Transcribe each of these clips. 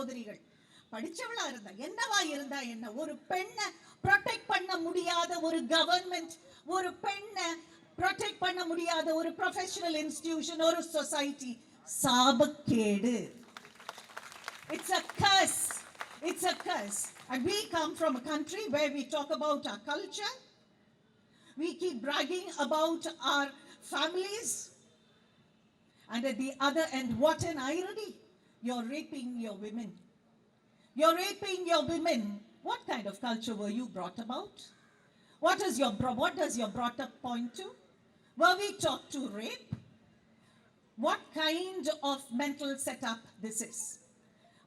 சகோதரிகள் படிச்சவளா இருந்தா என்னவா இருந்தா என்ன, ஒரு பெண்ணை ப்ரொடெக்ட் பண்ண முடியாத ஒரு கவர்மெண்ட், ஒரு பெண்ணை ப்ரொடெக்ட் பண்ண முடியாத ஒரு ப்ரொஃபஷனல் இன்ஸ்டிடியூஷன், ஒரு society சாபக்கேடு. It's a curse. It's a curse. And we come from a country where we talk about our culture. We keep bragging about our families. And at the other end, what an irony. You're raping your women. You're raping your women. What kind of culture were you brought about? What does your brought up point to? Were we taught to rape? What kind of mental setup this is?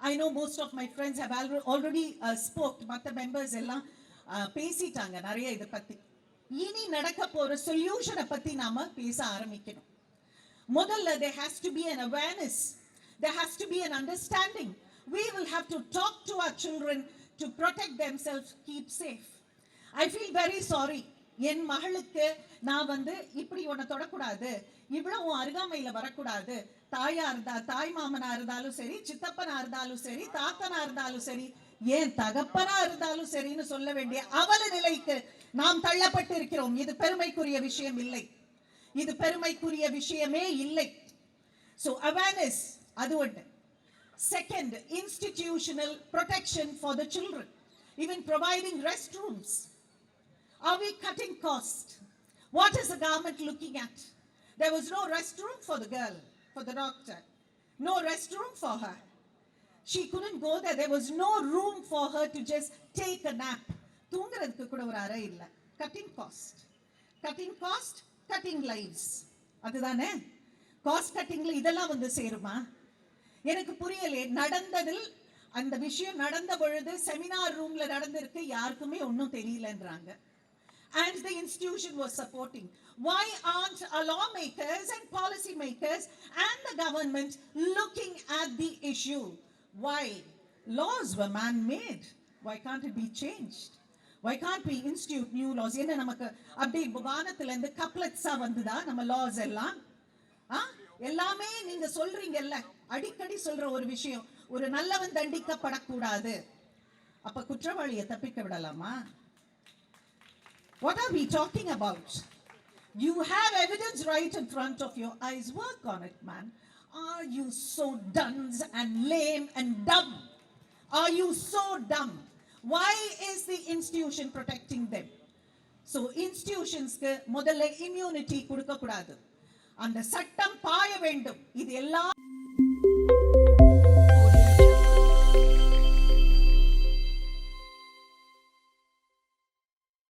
I know most of my friends have already spoke. Mata members எல்லாம் பேசிட்டாங்க நிறைய இத பத்தி. இனி நடக்க போற சொல்யூஷனை பத்தி நாம பேச ஆரம்பிக்கணும். முதல்ல there has to be an awareness. There has to be an understanding. We will have to talk to our children to protect themselves, keep safe. I feel very sorry. என் மகளுக்கு நான் வந்து இப்படி உன்னை தொடக்கூடாது, இவ்வளவு அருகாமையில வரக்கூடாது, தாய் மாமனா இருந்தாலும் சரி, சித்தப்பனா இருந்தாலும் சரி, தாத்தனா இருந்தாலும் சரி, ஏன் தகப்பனா இருந்தாலும் சரின்னு சொல்ல வேண்டிய அவல நிலைக்கு நாம் தள்ளப்பட்டு இருக்கிறோம். இது பெருமைக்குரிய விஷயம் இல்லை, இது பெருமைக்குரிய விஷயமே இல்லை. So awareness அது ஒன்று. Second, institutional protection for the children, even providing restrooms. Are we cutting cost? What is the government looking at? There was no restroom for the girl, for the doctor. No restroom for her. She couldn't go there. There was no room for her to just take a nap. தூங்குறதுக்கு கூட ஒரு அறை இல்ல. Cutting cost. Cutting cost, cutting lives. அதுதானே? Cost கட்டிங்ல இதெல்லாம் வந்து சேருமா? எனக்கு புரியல. நடந்ததில் அந்த விஷயம் நடந்த பொழுது செமினார் ரூம்ல நடந்திருக்கு, யாருக்குமே ஒன்றும் தெரியலன்றாங்க. And the institution was supporting. Why aren't our lawmakers and policy makers and the government looking at the issue? Why? Laws were man-made. Why can't it be changed? Why can't we institute new laws? என்ன நமக்கு அப்படி வானத்துல இருந்து கப்லெட்ஸா வந்துதா நம்ம laws எல்லாம்? எல்லாமே நீங்க சொல்றீங்கல்ல, அடிக்கடி சொல்ற ஒரு விஷயம், ஒரு நல்லவன் தண்டிக்கப்படக்கூடாது. அப்ப குற்றவாளியை தப்பிக்க விடலாமா? What are we talking about? You have evidence right in front of your eyes. Work on it, man. Are you so dunce and lame and dumb? Are you so dumb? Why is the institution protecting them? So institutions க்கு முதல்ல immunity கொடுக்க கூடாது. அந்த சட்டம் பாய வேண்டும். இது எல்லாம்